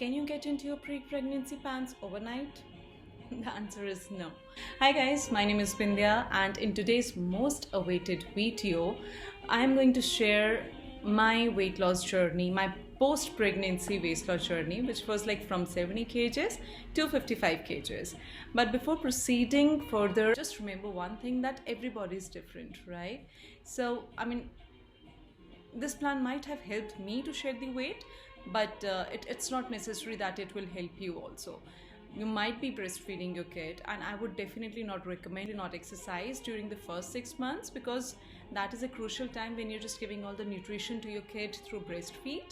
Can you get into your pre-pregnancy pants overnight? The answer is no. Hi guys, my name is Bindya, and in today's most awaited video, I am going to share my weight loss journey, my post-pregnancy weight loss journey, which was like from 70 kgs to 55 kgs. But before proceeding further, just remember one thing, that everybody is different, right? So, this plan might have helped me to shed the weight, but it's not necessary that it will help you also. You might be breastfeeding your kid, and I would definitely not recommend not exercise during the first 6 months, because that is a crucial time when you're just giving all the nutrition to your kid through breastfeed.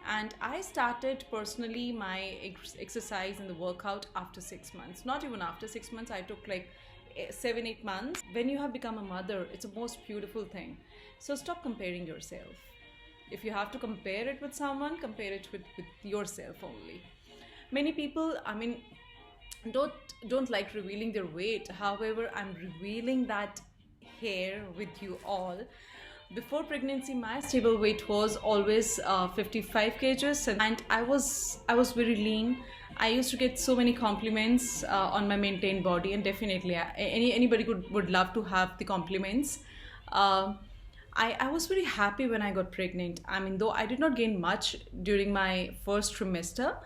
And I started personally my exercise and the workout after 6 months. Not even after 6 months, I took like 7-8 months. When you have become a mother, it's the most beautiful thing. So stop comparing yourself. If you have to compare it with someone, compare it with yourself only. Many people, don't like revealing their weight. However, I'm revealing that here with you all. Before pregnancy, my stable weight was always 55 kgs, and I was very lean. I used to get so many compliments on my maintained body, and definitely anybody would love to have the compliments. I was very happy when I got pregnant. Though I did not gain much during my first trimester,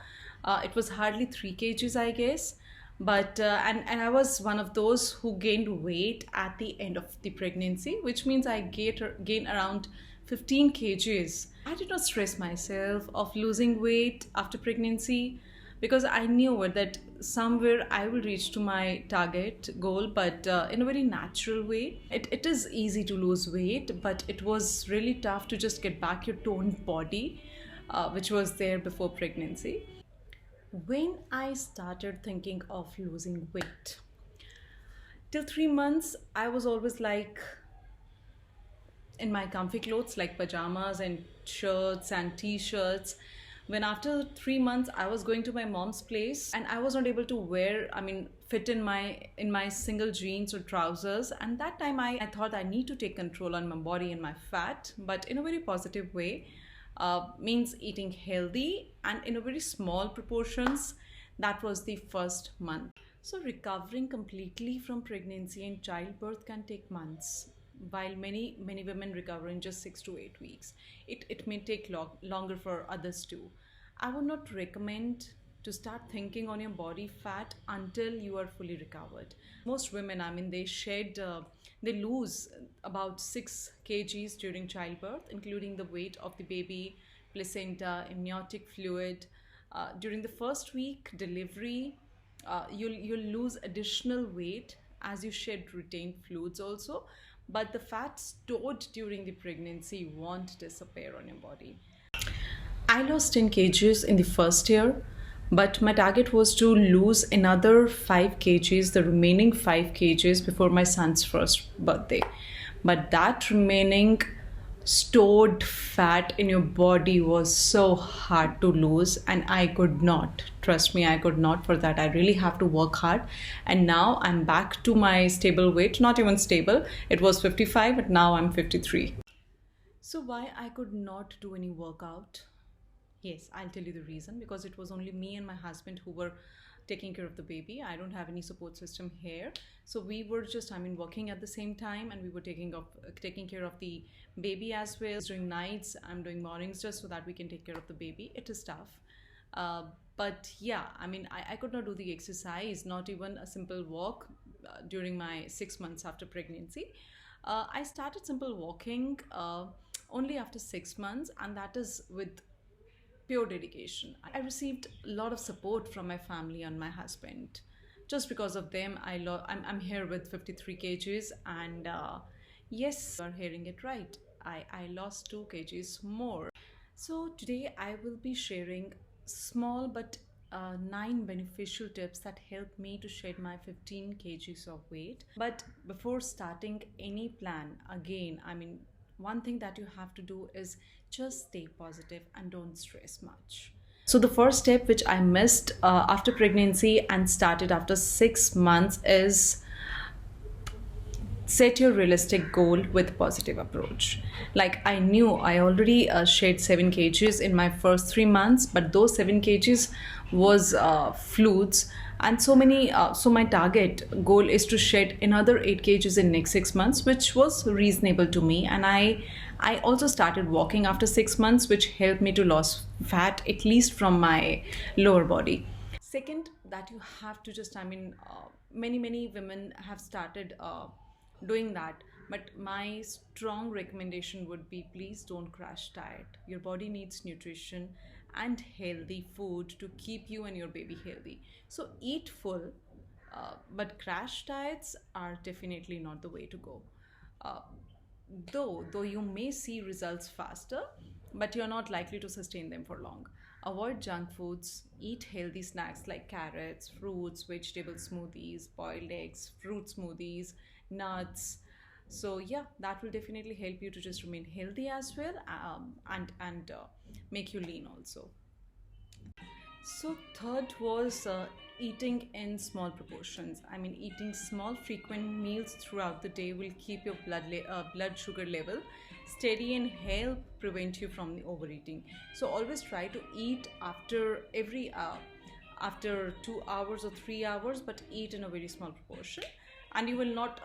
it was hardly 3 kgs, I guess. But and I was one of those who gained weight at the end of the pregnancy, which means I gained around 15 kgs. I did not stress myself of losing weight after pregnancy, because I knew that somewhere I will reach to my target goal, but in a very natural way. It is easy to lose weight, but it was really tough to just get back your toned body, which was there before pregnancy. When I started thinking of losing weight, till 3 months, I was always like in my comfy clothes, like pajamas and shirts and t-shirts. When after 3 months, I was going to my mom's place, and I was not able to wear, fit in my single jeans or trousers. And that time I thought I need to take control on my body and my fat, but in a very positive way. Means eating healthy and in a very small proportions. That was the first month. So recovering completely from pregnancy and childbirth can take months, while many women recover in just 6 to 8 weeks. It may take longer for others too. I would not recommend to start thinking on your body fat until you are fully recovered. Most women, they lose about 6 kgs during childbirth, including the weight of the baby, placenta, amniotic fluid. During the first week delivery, you'll lose additional weight as you shed retained fluids also, but the fat stored during the pregnancy won't disappear on your body. I lost 10 kgs in the first year, but my target was to lose another 5 kgs, the remaining 5 kgs, before my son's first birthday. But that remaining stored fat in your body was so hard to lose, and I could not. Trust me, I could not. For that, I really have to work hard. And now I'm back to my stable weight. Not even stable. It was 55, but now I'm 53. So why I could not do any workout? Yes, I'll tell you the reason. Because it was only me and my husband who were taking care of the baby. I don't have any support system here. So we were just, working at the same time, and we were taking care of the baby as well. During nights, I'm doing mornings just so that we can take care of the baby. It is tough. But yeah, I could not do the exercise, not even a simple walk during my 6 months after pregnancy. I started simple walking only after 6 months, and that is with pure dedication. I received a lot of support from my family and my husband. Just because of them, I'm here with 53 kgs, and yes, you are hearing it right. I lost 2 kgs more. So today I will be sharing small but 9 beneficial tips that helped me to shed my 15 kgs of weight. But before starting any plan, again, one thing that you have to do is just stay positive and don't stress much. So the first step which I missed after pregnancy and started after 6 months is set your realistic goal with positive approach. Like I knew I already shed 7 kgs in my first 3 months, but those 7 kgs was flutes, and so my target goal is to shed another 8 kgs in next 6 months, which was reasonable to me. And I also started walking after 6 months, which helped me to lose fat at least from my lower body. Second, that you have to just, many women have started doing that, but my strong recommendation would be, please don't crash diet. Your body needs nutrition and healthy food to keep you and your baby healthy. So eat full, but crash diets are definitely not the way to go. uh, though you may see results faster, but you're not likely to sustain them for long. Avoid junk foods, eat healthy snacks like carrots, fruits, vegetable smoothies, boiled eggs, fruit smoothies, nuts. So yeah, that will definitely help you to just remain healthy as well, and make you lean also. So third was eating in small proportions. Eating small, frequent meals throughout the day will keep your blood sugar level steady and help prevent you from the overeating. So always try to eat after 2 hours or 3 hours, but eat in a very small proportion, and you will not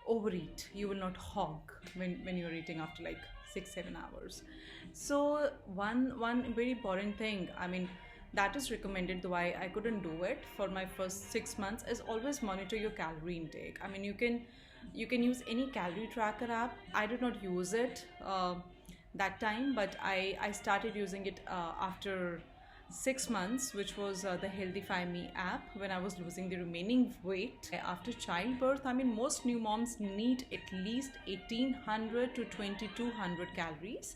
overeat. You will not hog when you're eating after like 6-7 hours. So one very important thing, that is recommended, though I couldn't do it for my first 6 months, is always monitor your calorie intake. You can use any calorie tracker app. I did not use it that time, but I started using it after 6 months, which was the Healthify Me app, when I was losing the remaining weight after childbirth. Most new moms need at least 1800 to 2200 calories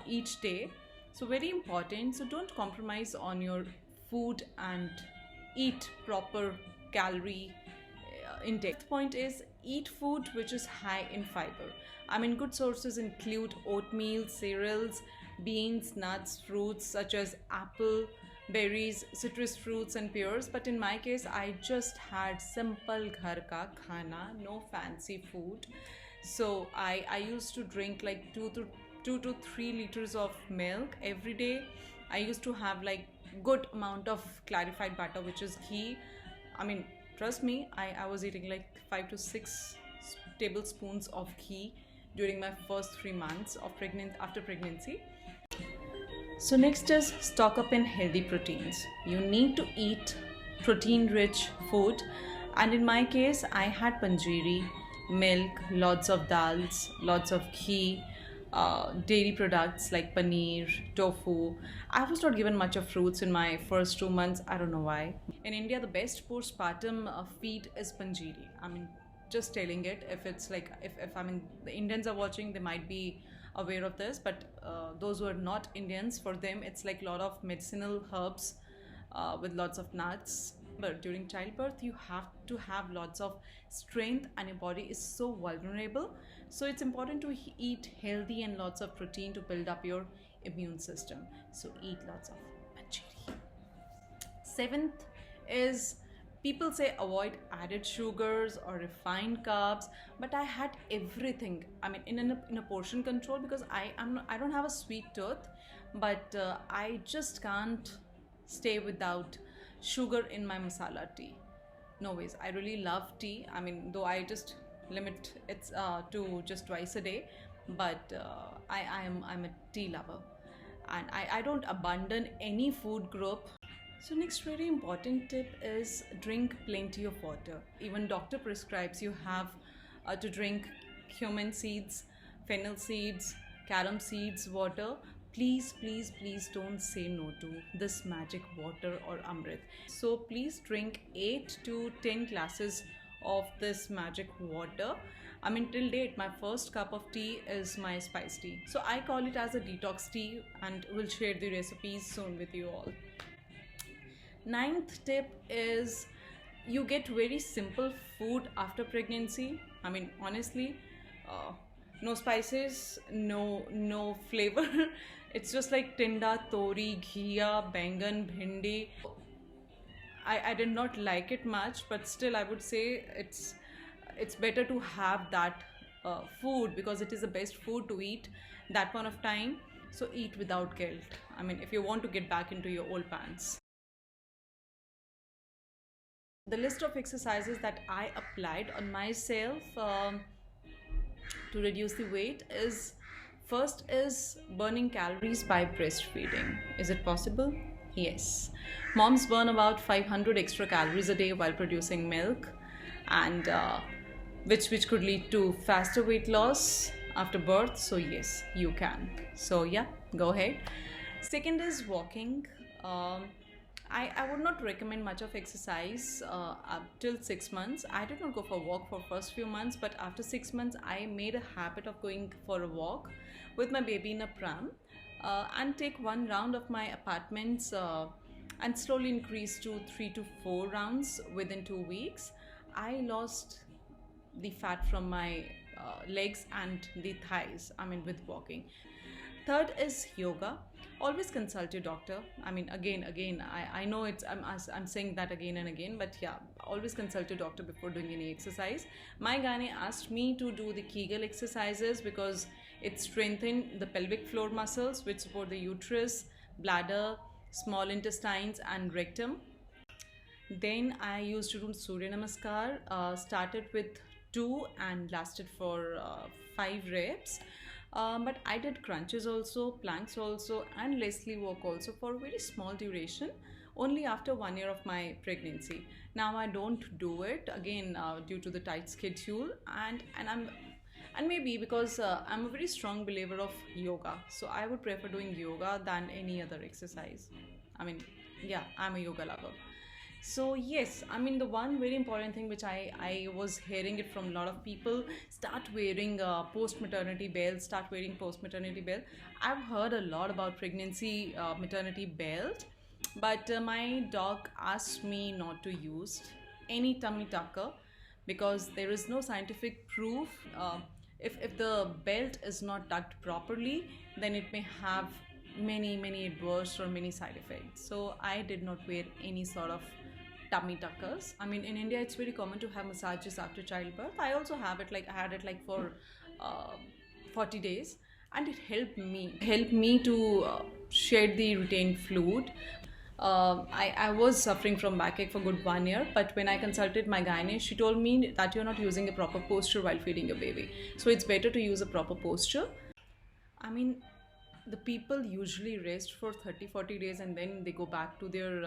each day. So very important. So don't compromise on your food and eat proper calorie intake. The point is, eat food which is high in fiber. Good sources include oatmeal, cereals, beans, nuts, fruits such as apple, berries, citrus fruits and pears. But in my case, I just had simple ghar ka khana, no fancy food. So I used to drink like 2 to 3 liters of milk every day. I used to have like good amount of clarified butter, which is ghee. Trust me, I was eating like 5 to 6 tablespoons of ghee during my first 3 months of after pregnancy. So next is stock up in healthy proteins. You need to eat protein rich food, and in my case I had panjiri, milk, lots of dals, lots of ghee, dairy products like paneer, tofu. I was not given much of fruits in my first 2 months. I don't know why. In India, the best postpartum feed is panjiri. Just telling it. If it's like, if the Indians are watching, they might be aware of this, but those who are not Indians, for them it's like a lot of medicinal herbs with lots of nuts. But during childbirth, you have to have lots of strength, and your body is so vulnerable. So it's important to eat healthy and lots of protein to build up your immune system. So eat lots of manchuri. Seventh is, people say avoid added sugars or refined carbs, but I had everything. In a portion control, because I don't have a sweet tooth, but I just can't stay without sugar in my masala tea. No ways. I really love tea. Though I just limit it to just twice a day, but I'm a tea lover, and I don't abandon any food group. So next very important tip is drink plenty of water. Even doctor prescribes you have to drink cumin seeds, fennel seeds, carom seeds water. Please don't say no to this magic water or amrit. So please drink 8 to 10 glasses of this magic water. Till date, my first cup of tea is my spice tea. So I call it as a detox tea, and will share the recipes soon with you all. Ninth tip is, you get very simple food after pregnancy. Honestly, no spices, no flavor. It's just like tinda, tori, ghiya, bangan, bhindi. I did not like it much, but still I would say it's better to have that food, because it is the best food to eat that point of time. So eat without guilt, I mean, if you want to get back into your old pants. The list of exercises that I applied on myself to reduce the weight is, first is burning calories by breastfeeding. Is it possible? Yes. Moms burn about 500 extra calories a day while producing milk, and which could lead to faster weight loss after birth. So yes, you can. So yeah, go ahead. Second is walking. I would not recommend much of exercise up till 6 months. I did not go for a walk for first few months, but after 6 months, I made a habit of going for a walk with my baby in a pram, and take one round of my apartments, and slowly increase to 3 to 4 rounds within 2 weeks. I lost the fat from my legs and the thighs, I mean, with walking. Third is yoga. Always consult your doctor. I mean, again, I know I'm saying that again and again, but yeah, always consult your doctor before doing any exercise. My gynae asked me to do the Kegel exercises because it strengthens the pelvic floor muscles, which support the uterus, bladder, small intestines, and rectum. Then I used to do Surya Namaskar, started with 2 and lasted for 5 reps. But I did crunches also, planks also, and Leslie walk also for a very small duration, only after 1 year of my pregnancy. Now I don't do it again due to the tight schedule, and maybe because I'm a very strong believer of yoga, so I would prefer doing yoga than any other exercise. I mean, yeah, I'm a yoga lover. So yes, I mean, the one very important thing which I was hearing it from a lot of people: start wearing post maternity belt. Start wearing post maternity belt. I've heard a lot about pregnancy maternity belt, but my doc asked me not to use any tummy tucker because there is no scientific proof. If the belt is not tucked properly, then it may have many adverse or many side effects. So I did not wear any sort of tummy tuckers. I mean, in India, it's very common to have massages after childbirth. I also have it, like I had it like for 40 days, and it helped me to shed the retained fluid. I was suffering from backache for good 1 year, but when I consulted my gynae, she told me that you're not using a proper posture while feeding your baby. So it's better to use a proper posture. I mean, the people usually rest for 30-40 days and then they go back to their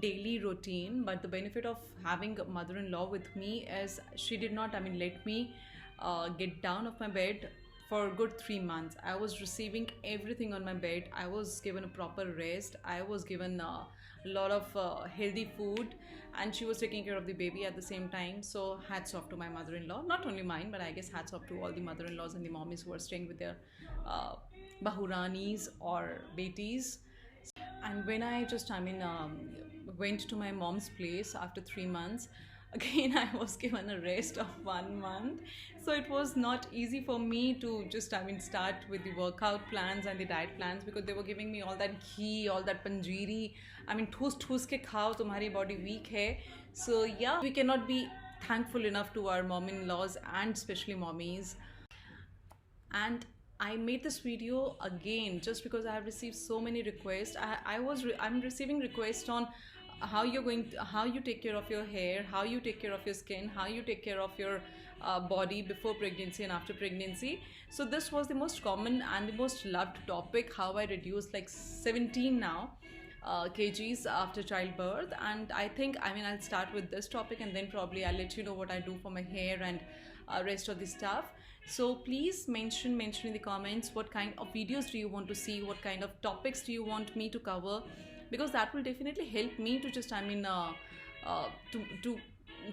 daily routine. But the benefit of having a mother-in-law with me is she did not, I mean, let me get down off my bed for a good 3 months. I was receiving everything on my bed. I was given a proper rest. I was given a lot of healthy food, and she was taking care of the baby at the same time. So hats off to my mother-in-law. Not only mine, but I guess hats off to all the mother-in-laws and the mommies who are staying with their bahuranis or betis. And when I just, went to my mom's place after 3 months, again I was given a rest of 1 month. So it was not easy for me to just, start with the workout plans and the diet plans, because they were giving me all that ghee, all that panjiri. Thus ke khao, tumhari body weak hai. So yeah, we cannot be thankful enough to our mom-in-laws and especially mommies. And I made this video again just because I have received so many requests. I'm receiving requests on how how you take care of your hair, how you take care of your skin, how you take care of your body before pregnancy and after pregnancy. So this was the most common and the most loved topic: how I reduced like 17 now kgs after childbirth. And I think, I'll start with this topic, and then probably I'll let you know what I do for my hair and rest of the stuff. So please mention in the comments what kind of videos do you want to see, what kind of topics do you want me to cover, because that will definitely help me to just to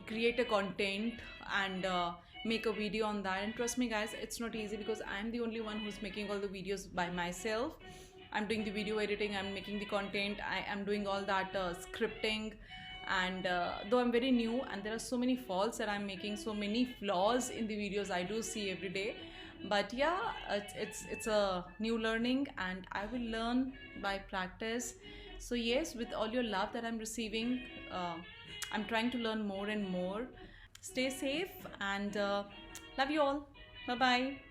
create a content and make a video on that. And trust me guys, it's not easy, because I'm the only one who's making all the videos by myself. I'm doing the video editing, I'm making the content, I am doing all that scripting. And though I'm very new and there are so many faults that I'm making, so many flaws in the videos I do see every day, but yeah, it's a new learning, and I will learn by practice. So yes, with all your love that I'm receiving, I'm trying to learn more and more. Stay safe and love you all. Bye bye.